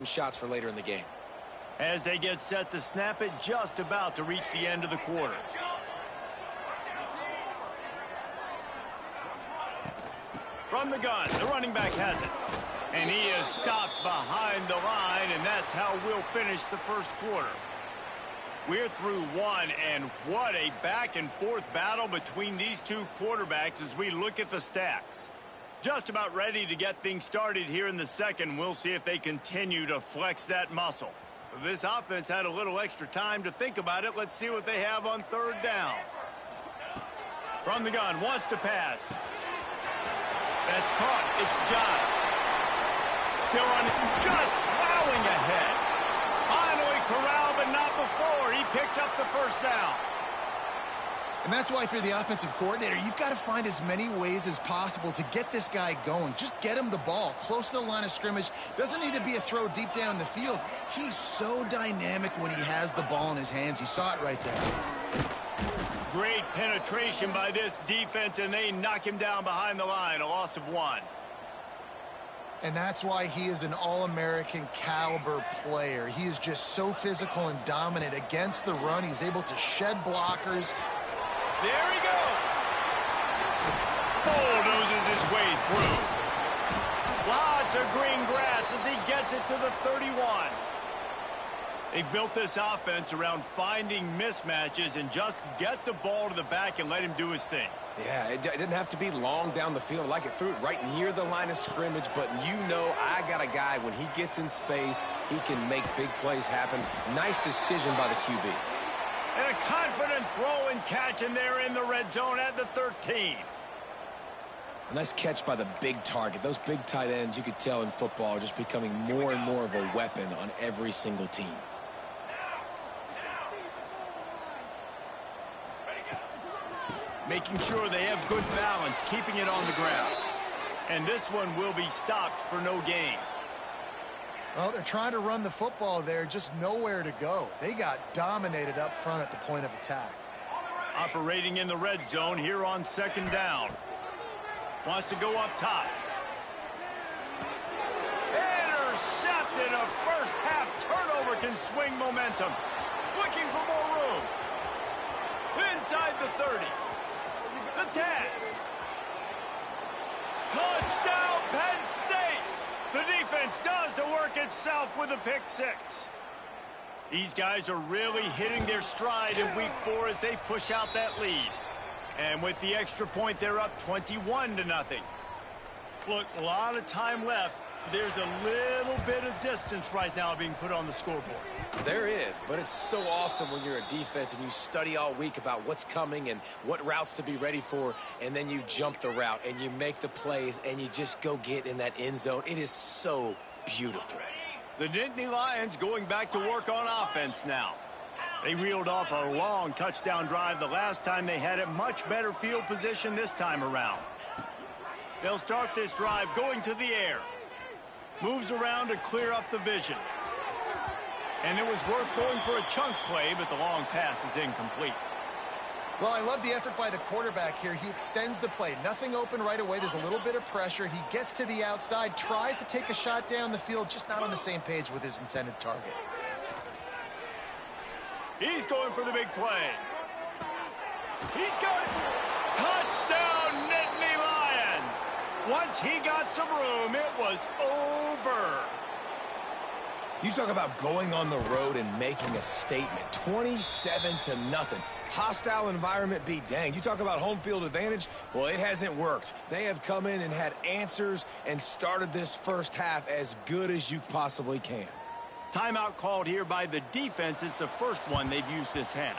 shots for later in the game. As they get set to snap it, just about to reach the end of the quarter. From the gun, the running back has it. And he is stopped behind the line, and that's how we'll finish the first quarter. We're through one, and what a back-and-forth battle between these two quarterbacks as we look at the stats. Just about ready to get things started here in the second. We'll see if they continue to flex that muscle. This offense had a little extra time to think about it. Let's see what they have on third down. From the gun, wants to pass. That's caught. It's Giles. Still on it, just plowing ahead. Finally corralled, but not before. He picks up the first down. And that's why, if you're the offensive coordinator, you've got to find as many ways as possible to get this guy going. Just get him the ball close to the line of scrimmage. Doesn't need to be a throw deep down the field. He's so dynamic when he has the ball in his hands. You saw it right there. Great penetration by this defense, and they knock him down behind the line. A loss of 1. And that's why he is an All-American caliber player. He is just so physical and dominant against the run. He's able to shed blockers. There he goes. Bulldozes his way through. Lots of green grass as he gets it to the 31. They've built this offense around finding mismatches and just get the ball to the back and let him do his thing. Yeah, it didn't have to be long down the field. Like it threw it right near the line of scrimmage, but you know I got a guy, when he gets in space, he can make big plays happen. Nice decision by the QB. And a confident throw and catch, and they're in the red zone at the 13. A nice catch by the big target. Those big tight ends, you could tell in football, are just becoming more and more of a weapon on every single team. Making sure they have good balance, keeping it on the ground. And this one will be stopped for no gain. Well, they're trying to run the football there, just nowhere to go. They got dominated up front at the point of attack. Operating in the red zone here on second down. Wants to go up top. Intercepted. A first half turnover can swing momentum. Looking for more room. Inside the 30. The 10. Touchdown, Penn State! The defense does the work itself with a pick 6. These guys are really hitting their stride in week 4 as they push out that lead. And with the extra point, they're up 21-0. Look, a lot of time left. There's a little bit of distance right now being put on the scoreboard. There is, but it's so awesome when you're a defense and you study all week about what's coming and what routes to be ready for, and then you jump the route and you make the plays and you just go get in that end zone. It is so beautiful. The Nittany Lions going back to work on offense now. They reeled off a long touchdown drive the last time they had it. Much better field position this time around. They'll start this drive going to the air. Moves around to clear up the vision. And it was worth going for a chunk play, but the long pass is incomplete. Well, I love the effort by the quarterback here. He extends the play. Nothing open right away. There's a little bit of pressure. He gets to the outside, tries to take a shot down the field, just not on the same page with his intended target. He's going for the big play. He's got it. Touchdown, Nittany Lions. Once he got some room, it was over. You talk about going on the road and making a statement. 27-0. Hostile environment be danged. You talk about home field advantage. Well, it hasn't worked. They have come in and had answers and started this first half as good as you possibly can. Timeout called here by the defense. It's the first one they've used this half.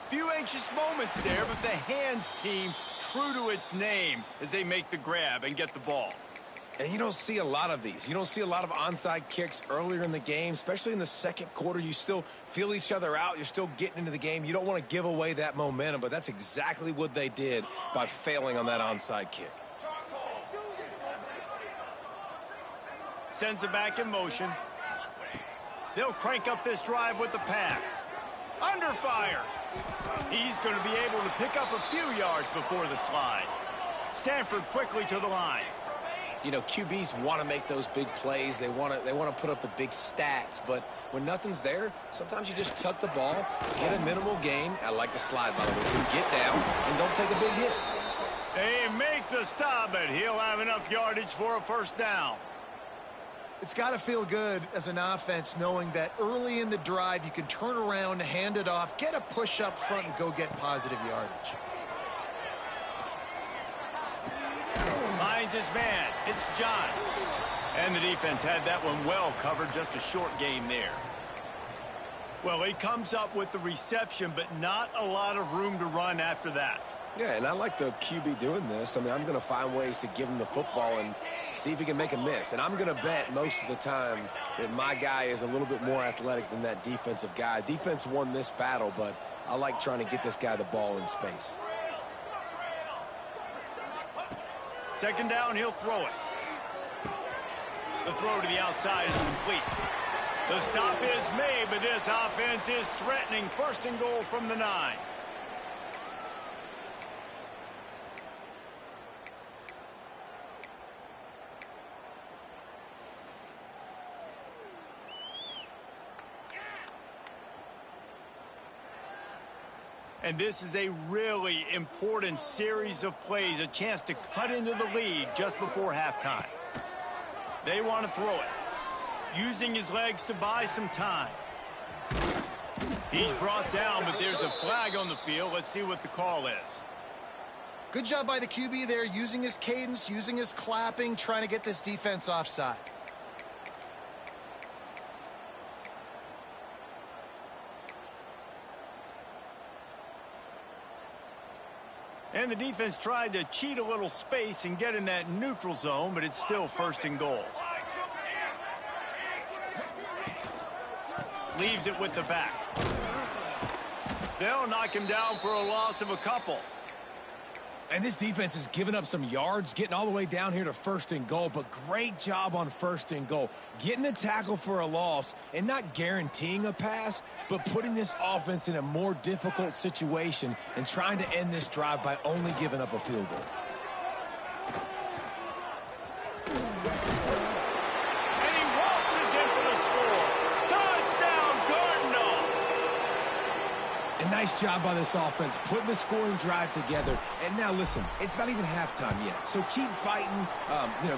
Few anxious moments there, but the hands team true to its name as they make the grab and get the ball. And you don't see a lot of these. You don't see a lot of onside kicks earlier in the game, especially in the second quarter. You still feel each other out. You're still getting into the game. You don't want to give away that momentum, but that's exactly what they did by failing on that onside kick. Sends it back in motion. They'll crank up this drive with the pass. Under fire. He's going to be able to pick up a few yards before the slide. Stanford quickly to the line. You know, QBs want to make those big plays. They want to put up the big stats. But when nothing's there, sometimes you just tuck the ball, get a minimal gain. I like the slide, by the way, too. Get down and don't take a big hit. They make the stop, but he'll have enough yardage for a first down. It's got to feel good as an offense knowing that early in the drive you can turn around, hand it off, get a push up front, and go get positive yardage. Finds his man. It's Johns. And the defense had that one well covered. Just a short game there. Well, he comes up with the reception, but not a lot of room to run after that. Yeah, and I like the QB doing this. I mean, I'm going to find ways to give him the football and see if he can make a miss. And I'm going to bet most of the time that my guy is a little bit more athletic than that defensive guy. Defense won this battle, but I like trying to get this guy the ball in space. Second down, he'll throw it. The throw to the outside is complete. The stop is made, but this offense is threatening. First and goal from the 9. And this is a really important series of plays, a chance to cut into the lead just before halftime. They want to throw it, using his legs to buy some time. He's brought down, but there's a flag on the field. Let's see what the call is. Good job by the QB there, using his cadence, using his clapping, trying to get this defense offside. And the defense tried to cheat a little space and get in that neutral zone, but it's still first and goal. Leaves it with the back. They'll knock him down for a loss of a couple. And this defense has given up some yards, getting all the way down here to first and goal, but great job on first and goal. Getting the tackle for a loss and not guaranteeing a pass, but putting this offense in a more difficult situation and trying to end this drive by only giving up a field goal. And he waltzes in for the score. Touchdown, Cardinal! And nice job by this offense, putting the scoring drive together. And now, listen, it's not even halftime yet. So keep fighting,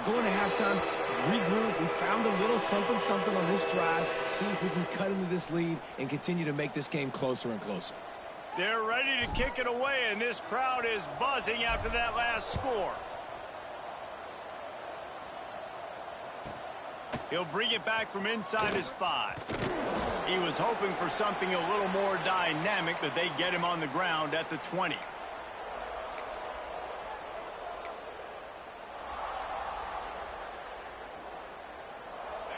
going to halftime, regroup. We found a little something on this drive. See if we can cut into this lead and continue to make this game closer and closer. They're ready to kick it away, and this crowd is buzzing after that last score. He'll bring it back from inside his 5. He was hoping for something a little more dynamic, but they get him on the ground at the 20.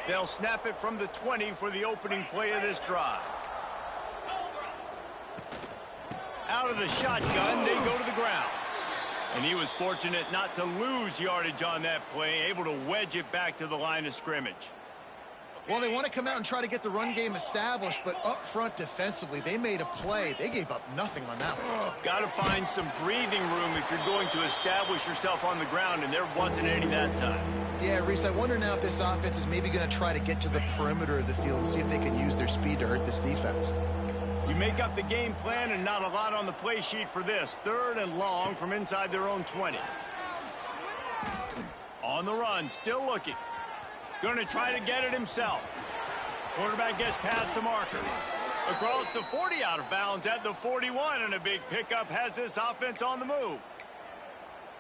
They'll snap it from the 20 for the opening play of this drive. Out of the shotgun, they go to the ground. And he was fortunate not to lose yardage on that play, able to wedge it back to the line of scrimmage. Well, they want to come out and try to get the run game established, but up front defensively, they made a play. They gave up nothing on that one. Got to find some breathing room if you're going to establish yourself on the ground, and there wasn't any that time. Yeah, Reese, I wonder now if this offense is maybe going to try to get to the perimeter of the field and see if they can use their speed to hurt this defense. You make up the game plan and not a lot on the play sheet for this. 3rd and long from inside their own 20. On the run, still looking. Going to try to get it himself. Quarterback gets past the marker. Across the 40, out of bounds at the 41, and a big pickup has this offense on the move.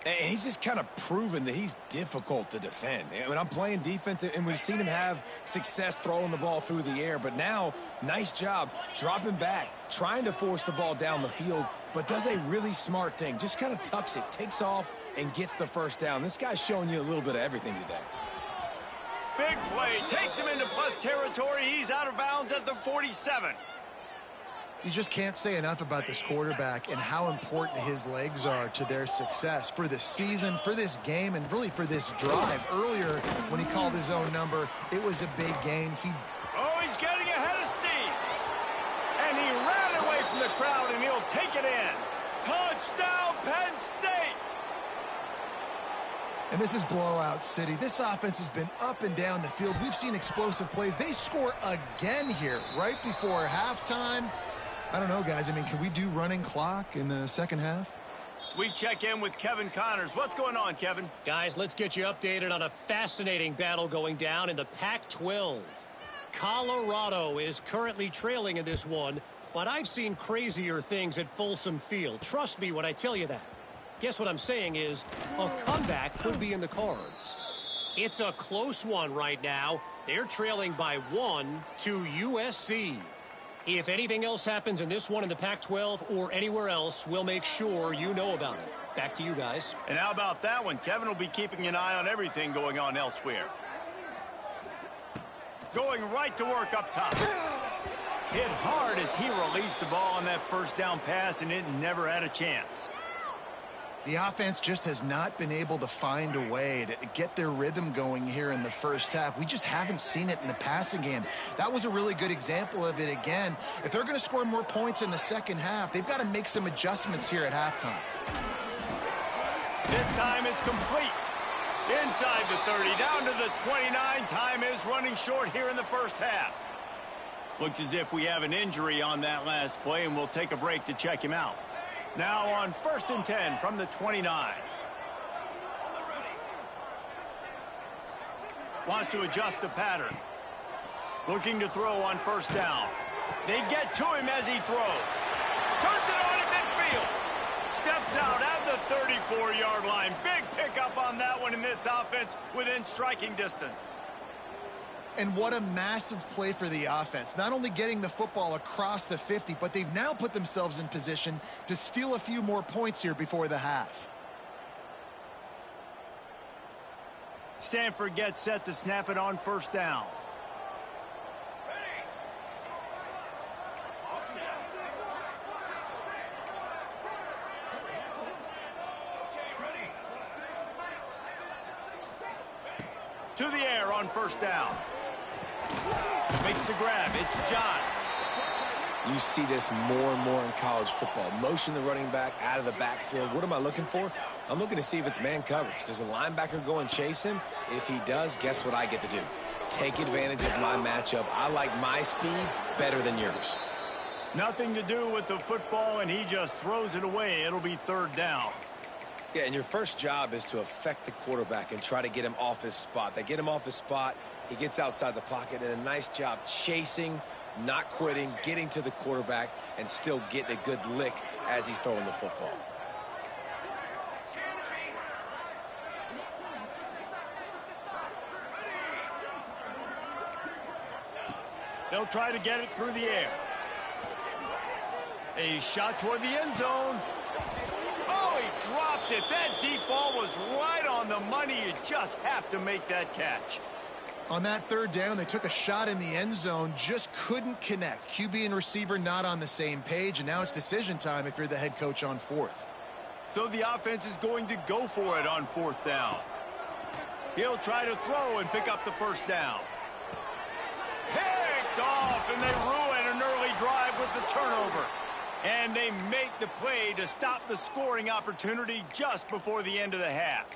And he's just kind of proven that he's difficult to defend. I mean, I'm playing defense, and we've seen him have success throwing the ball through the air. But now, nice job dropping back, trying to force the ball down the field, but does a really smart thing. Just kind of tucks it, takes off, and gets the first down. This guy's showing you a little bit of everything today. Big play, takes him into plus territory. He's out of bounds at the 47. You just can't say enough about this quarterback and how important his legs are to their success for this season, for this game, and really for this drive. Earlier, when he called his own number, it was a big gain. He's getting ahead of steam. And he ran away from the crowd, and he'll take it in. Touchdown, Penn State! And this is blowout city. This offense has been up and down the field. We've seen explosive plays. They score again here right before halftime. I don't know, guys. I mean, can we do running clock in the second half? We check in with Kevin Connors. What's going on, Kevin? Guys, let's get you updated on a fascinating battle going down in the Pac-12. Colorado is currently trailing in this one, but I've seen crazier things at Folsom Field. Trust me when I tell you that. Guess what I'm saying is a comeback could be in the cards. It's a close one right now. They're trailing by 1 to USC. If anything else happens in this one in the Pac-12 or anywhere else, we'll make sure you know about it. Back to you guys. And how about that one? Kevin will be keeping an eye on everything going on elsewhere. Going right to work up top. Hit hard as he released the ball on that first down pass, and it never had a chance. The offense just has not been able to find a way to get their rhythm going here in the first half. We just haven't seen it in the passing game. That was a really good example of it again. If they're going to score more points in the second half, they've got to make some adjustments here at halftime. This time it's complete. Inside the 30, down to the 29. Time is running short here in the first half. Looks as if we have an injury on that last play, and we'll take a break to check him out. Now on 1st and 10 from the 29. Wants to adjust the pattern. Looking to throw on 1st down. They get to him as he throws. Turns it on at midfield. Steps out at the 34-yard line. Big pickup on that one in this offense within striking distance. And what a massive play for the offense. Not only getting the football across the 50, but they've now put themselves in position to steal a few more points here before the half. Stanford gets set to snap it on 1st down. To the air on 1st down. Makes the grab. It's Johns. You see this more and more in college football. Motion the running back out of the backfield. What am I looking for? I'm looking to see if it's man coverage. Does the linebacker go and chase him? If he does, guess what I get to do? Take advantage of my matchup. I like my speed better than yours. Nothing to do with the football, and he just throws it away. It'll be 3rd down. Yeah, and your first job is to affect the quarterback and try to get him off his spot. They get him off his spot. He gets outside the pocket, and a nice job chasing, not quitting, getting to the quarterback, and still getting a good lick as he's throwing the football. They'll try to get it through the air. A shot toward the end zone. Oh, he dropped it. That deep ball was right on the money. You just have to make that catch. On that 3rd down, they took a shot in the end zone, just couldn't connect. QB and receiver not on the same page, and now it's decision time if you're the head coach on 4th. So the offense is going to go for it on 4th down. He'll try to throw and pick up the 1st down. Picked off, and they ruin an early drive with the turnover. And they make the play to stop the scoring opportunity just before the end of the half.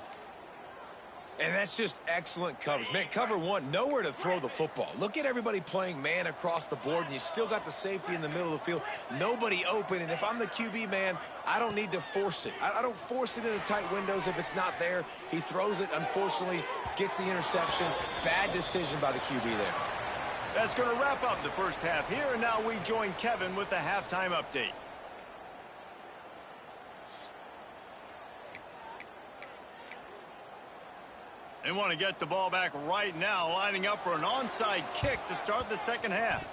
And that's just excellent coverage. Man, cover one, nowhere to throw the football. Look at everybody playing man across the board, and you still got the safety in the middle of the field. Nobody open, and if I'm the QB, man, I don't need to force it. I don't force it into tight windows if it's not there. He throws it, unfortunately, gets the interception. Bad decision by the QB there. That's going to wrap up the first half here, and now we join Kevin with the halftime update. They want to get the ball back right now, lining up for an onside kick to start the second half.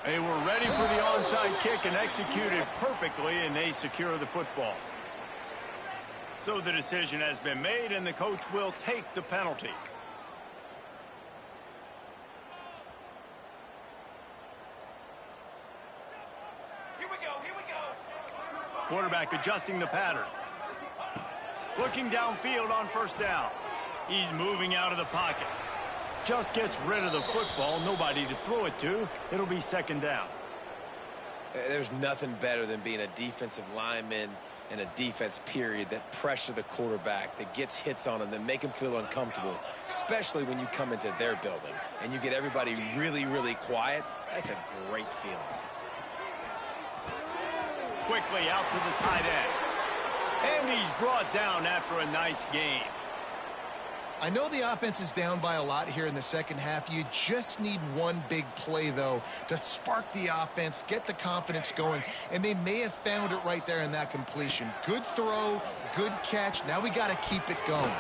They were ready for the onside kick and executed perfectly, and they secure the football. So the decision has been made, and the coach will take the penalty. Here we go. Quarterback adjusting the pattern. Looking downfield on 1st down. He's moving out of the pocket. Just gets rid of the football. Nobody to throw it to. It'll be 2nd down. There's nothing better than being a defensive lineman and a defense, period, that pressure the quarterback, that gets hits on him, that make him feel uncomfortable, especially when you come into their building and you get everybody really, really quiet. That's a great feeling. Quickly out to the tight end. And he's brought down after a nice game. I know the offense is down by a lot here in the second half. You just need one big play, though, to spark the offense, get the confidence going, and they may have found it right there in that completion. Good throw, good catch. Now we got to keep it going.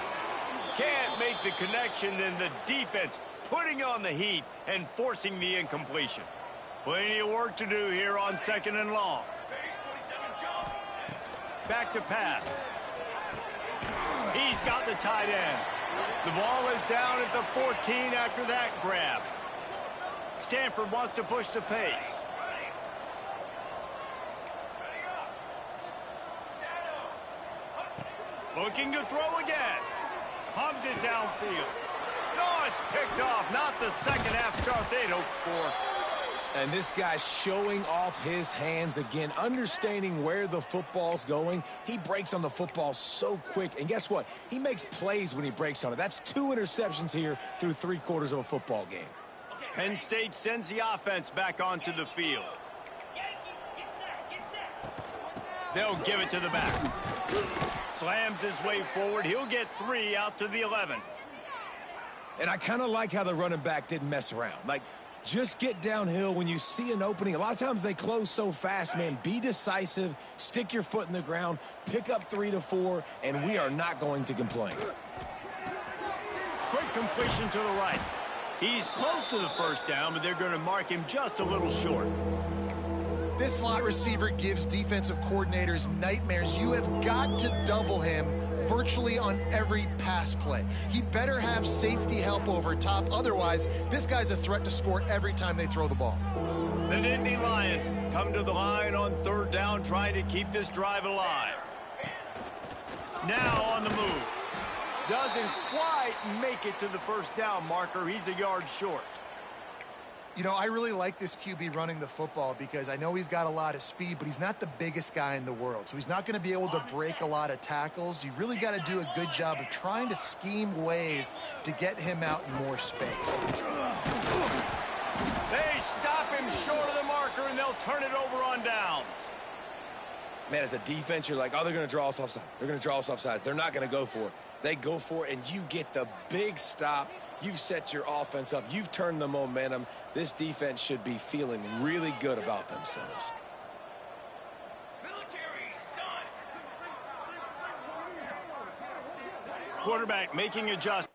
Can't make the connection, and the defense putting on the heat and forcing the incompletion. Plenty of work to do here on 2nd and long. Back to pass. He's got the tight end. The ball is down at the 14 after that grab. Stanford wants to push the pace. Looking to throw again. Pumps it downfield. No, it's picked off. Not the second half start they'd hoped for. And this guy's showing off his hands again, understanding where the football's going. He breaks on the football so quick. And guess what? He makes plays when he breaks on it. That's 2 interceptions here through 3 quarters of a football game. Penn State sends the offense back onto the field. They'll give it to the back. Slams his way forward. He'll get 3 out to the 11. And I kind of like how the running back didn't mess around. Like, just get downhill when you see an opening. A lot of times they close so fast, man. Be decisive, stick your foot in the ground, pick up 3 to 4, and we are not going to complain. Quick completion to the right. He's close to the first down, but they're going to mark him just a little short. This slot receiver gives defensive coordinators nightmares. You have got to double him virtually on every pass play. He better have safety help over top. Otherwise, this guy's a threat to score every time they throw the ball. The Nittany Lions come to the line on 3rd down, trying to keep this drive alive. Now on the move. Doesn't quite make it to the first down marker. He's a yard short. You know, I really like this QB running the football because I know he's got a lot of speed, but he's not the biggest guy in the world. So he's not going to be able to break a lot of tackles. You really got to do a good job of trying to scheme ways to get him out in more space. They stop him short of the marker, and they'll turn it over on downs. Man, as a defense, you're like, oh, they're going to draw us offside. They're going to draw us offside. They're not going to go for it. They go for it, and you get the big stop. You've set your offense up. You've turned the momentum. This defense should be feeling really good about themselves. Quarterback making adjustments.